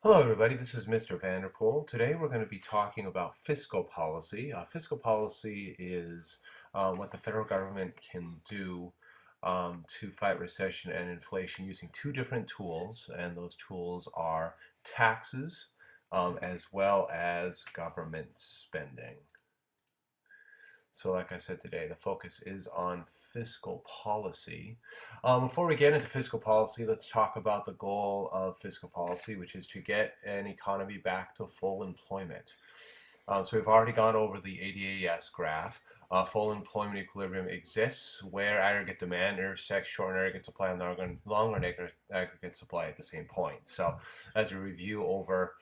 Hello everybody, this is Mr. Vanderpool. Today we're going to be talking about fiscal policy. Fiscal policy is what the federal government can do to fight recession and inflation using two different tools, and those tools are taxes as well as government spending. So like I said today, the focus is on fiscal policy. Before we get into fiscal policy, let's talk about the goal of fiscal policy, which is to get an economy back to full employment. So we've already gone over the ADAS graph. Full employment equilibrium exists where aggregate demand intersects short aggregate supply and longer aggregate supply at the same point. So as a review over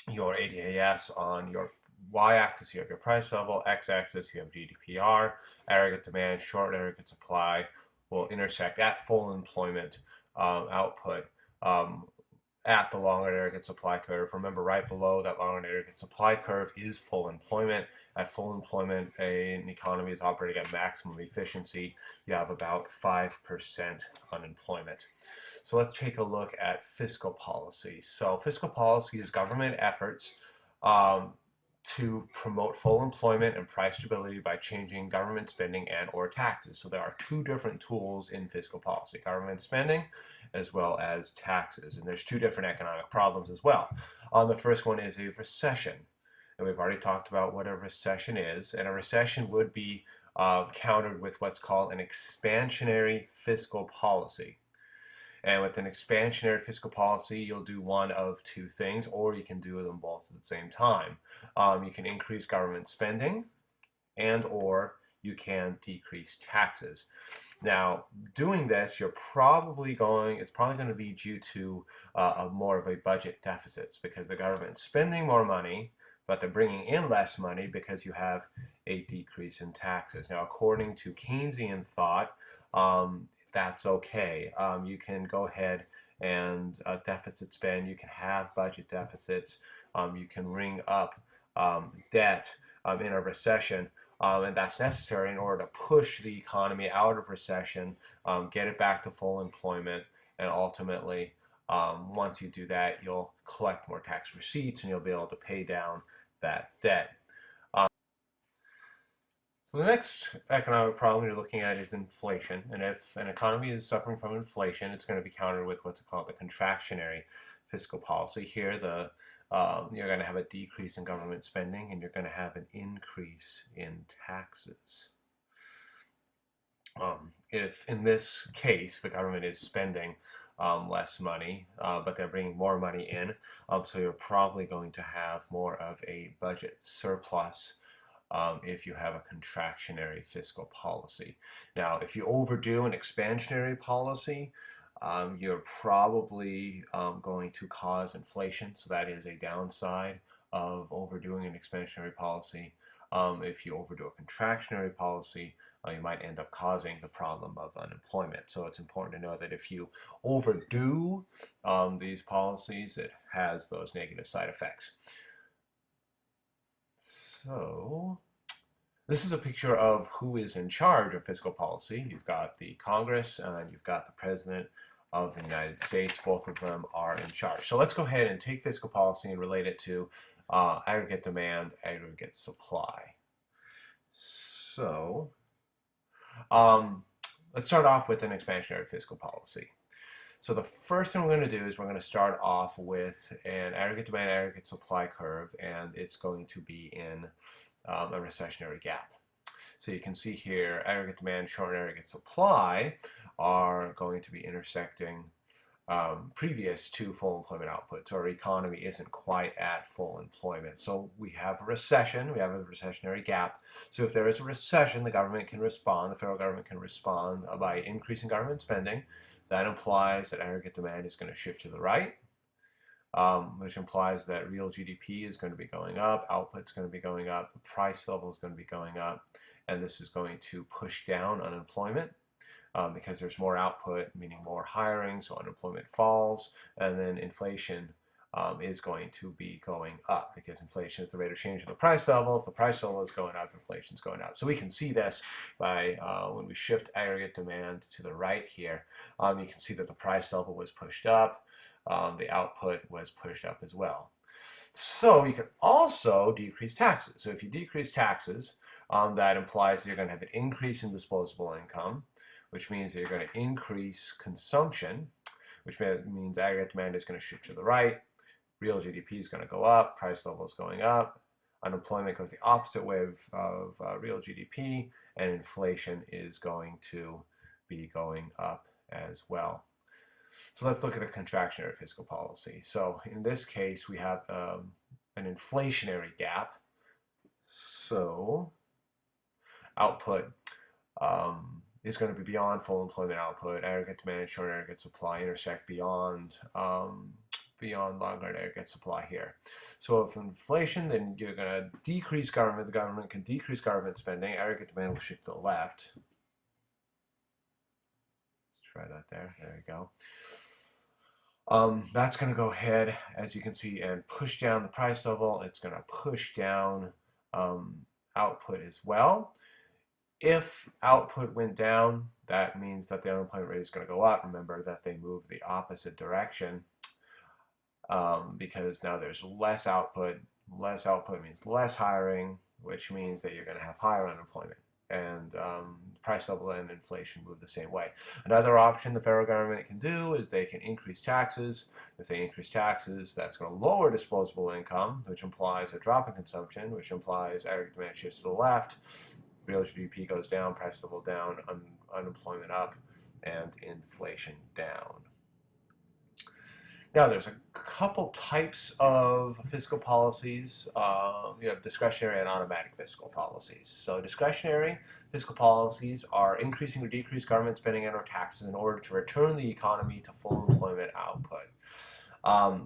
your ADAS on your y-axis, you have your price level, x-axis, you have GDPR, aggregate demand, short aggregate supply will intersect at full employment output at the long aggregate supply curve. Remember, right below that long aggregate supply curve is full employment. At full employment, an economy is operating at maximum efficiency. You have about 5% unemployment. So let's take a look at fiscal policy. So fiscal policy is government efforts to promote full employment and price stability by changing government spending and or taxes. So there are two different tools in fiscal policy, government spending as well as taxes. And there's two different economic problems as well. The first one is a recession. And we've already talked about what a recession is. And a recession would be countered with what's called an expansionary fiscal policy. And with an expansionary fiscal policy, you'll do one of two things, or you can do them both at the same time. You can increase government spending, and or you can decrease taxes. Now, doing this, it's probably going to be due to more of a budget deficit because the government's spending more money, but they're bringing in less money because you have a decrease in taxes. Now, according to Keynesian thought, that's okay. You can go ahead and deficit spend. You can have budget deficits. You can ring up debt in a recession. And that's necessary in order to push the economy out of recession, get it back to full employment, and ultimately, once you do that, you'll collect more tax receipts and you'll be able to pay down that debt. So the next economic problem you're looking at is inflation. And if an economy is suffering from inflation, it's going to be countered with what's called the contractionary fiscal policy. Here, you're going to have a decrease in government spending and you're going to have an increase in taxes. If in this case the government is spending less money, but they're bringing more money in, so you're probably going to have more of a budget surplus if you have a contractionary fiscal policy. Now, if you overdo an expansionary policy, you're probably going to cause inflation, so that is a downside of overdoing an expansionary policy. If you overdo a contractionary policy, you might end up causing the problem of unemployment. So it's important to know that if you overdo these policies, it has those negative side effects. So this is a picture of who is in charge of fiscal policy. You've got the Congress and you've got the President of the United States. Both of them are in charge. So let's go ahead and take fiscal policy and relate it to aggregate demand, aggregate supply. So let's start off with an expansionary fiscal policy. So the first thing we're going to do is we're going to start off with an aggregate demand, aggregate supply curve, and it's going to be in a recessionary gap. So you can see here, aggregate demand, short aggregate supply are going to be intersecting previous to full employment output. So our economy isn't quite at full employment. So we have a recession, we have a recessionary gap. So if there is a recession, the government can respond, the federal government can respond by increasing government spending. That implies that aggregate demand is going to shift to the right, which implies that real GDP is going to be going up, output's going to be going up, the price level is going to be going up, and this is going to push down unemployment because there's more output, meaning more hiring, so unemployment falls, and then inflation is going to be going up because inflation is the rate of change in the price level. If the price level is going up, inflation is going up. So we can see this by when we shift aggregate demand to the right here. You can see that the price level was pushed up. the output was pushed up as well. So you can also decrease taxes. So if you decrease taxes, that implies that you're going to have an increase in disposable income, which means that you're going to increase consumption, which means aggregate demand is going to shoot to the right. Real GDP is going to go up, price level is going up, unemployment goes the opposite way of real GDP, and inflation is going to be going up as well. So let's look at a contractionary fiscal policy. So in this case, we have an inflationary gap. So output is going to be beyond full employment output. Aggregate demand, short aggregate supply intersect beyond long-run aggregate supply here. So if inflation, then you're going to decrease government. The government can decrease government spending. Aggregate demand will shift to the left. Let's try that there. There you go. That's going to go ahead, as you can see, and push down the price level. It's going to push down output as well. If output went down, that means that the unemployment rate is going to go up. Remember that they move the opposite direction because now there's less output. Less output means less hiring, which means that you're going to have higher unemployment. And price level and inflation move the same way. Another option the federal government can do is they can increase taxes. If they increase taxes, that's going to lower disposable income, which implies a drop in consumption, which implies aggregate demand shifts to the left. Real GDP goes down, price level down, unemployment up, and inflation down. Now, there's a couple types of fiscal policies. You have discretionary and automatic fiscal policies. So discretionary fiscal policies are increasing or decreasing government spending and or taxes in order to return the economy to full employment output.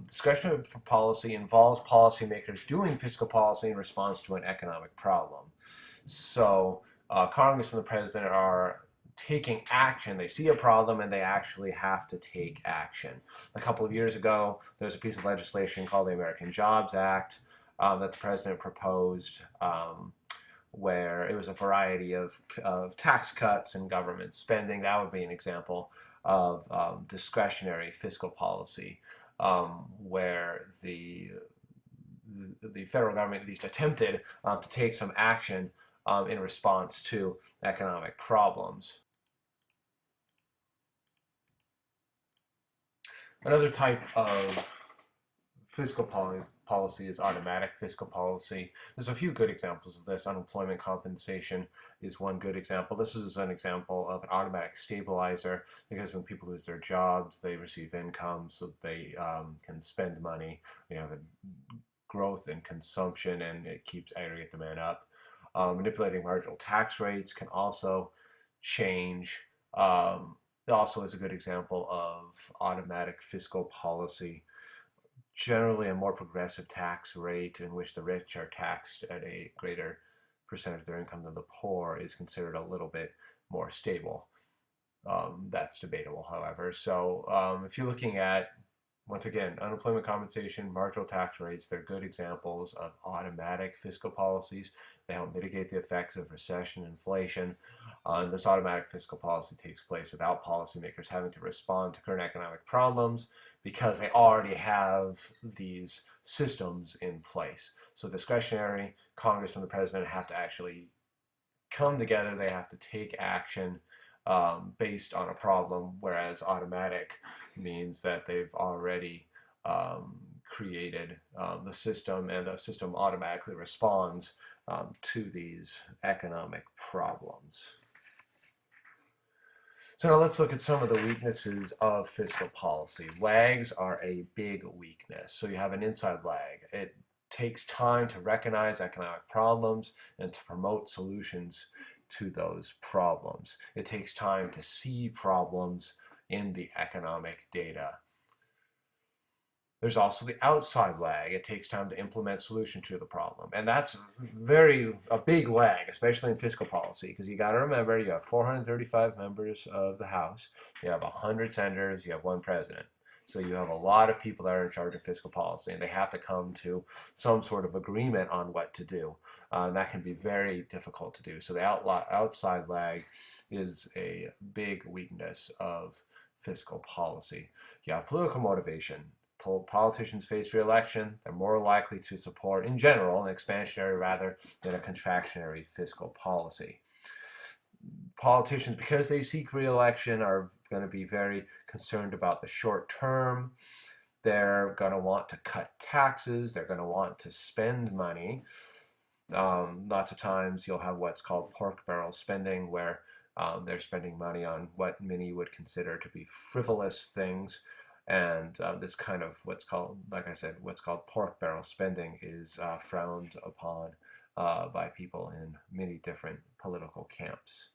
Discretionary policy involves policymakers doing fiscal policy in response to an economic problem. So Congress and the president are taking action. They see a problem and they actually have to take action. A couple of years ago, there's a piece of legislation called the American Jobs Act that the president proposed where it was a variety of tax cuts and government spending. That would be an example of discretionary fiscal policy where the federal government at least attempted to take some action in response to economic problems. Another type of fiscal policy is automatic fiscal policy. There's a few good examples of this. Unemployment compensation is one good example. This is an example of an automatic stabilizer because when people lose their jobs, they receive income so they can spend money. We have a growth in consumption and it keeps aggregate demand up. Manipulating marginal tax rates can also change. It also is a good example of automatic fiscal policy. Generally, a more progressive tax rate in which the rich are taxed at a greater percentage of their income than the poor is considered a little bit more stable. That's debatable, however. So if you're looking at, once again, unemployment compensation, marginal tax rates, they're good examples of automatic fiscal policies. They help mitigate the effects of recession and inflation. This automatic fiscal policy takes place without policymakers having to respond to current economic problems because they already have these systems in place. So discretionary, Congress and the president have to actually come together. They have to take action based on a problem, whereas automatic means that they've already created the system and the system automatically responds to these economic problems. So now let's look at some of the weaknesses of fiscal policy. Lags are a big weakness. So you have an inside lag. It takes time to recognize economic problems and to promote solutions to those problems. It takes time to see problems in the economic data. There's also the outside lag. It takes time to implement solution to the problem. And that's a big lag, especially in fiscal policy, because you got to remember you have 435 members of the House, you have 100 senators, you have one president. So you have a lot of people that are in charge of fiscal policy, and they have to come to some sort of agreement on what to do. And that can be very difficult to do. So the outside lag is a big weakness of fiscal policy. You have political motivation. Politicians face re-election, they're more likely to support, in general, an expansionary rather than a contractionary fiscal policy. Politicians, because they seek re-election, are going to be very concerned about the short term. They're going to want to cut taxes. They're going to want to spend money. Lots of times you'll have what's called pork barrel spending, where they're spending money on what many would consider to be frivolous things. And this kind of what's called, like I said, what's called pork barrel spending is frowned upon by people in many different political camps.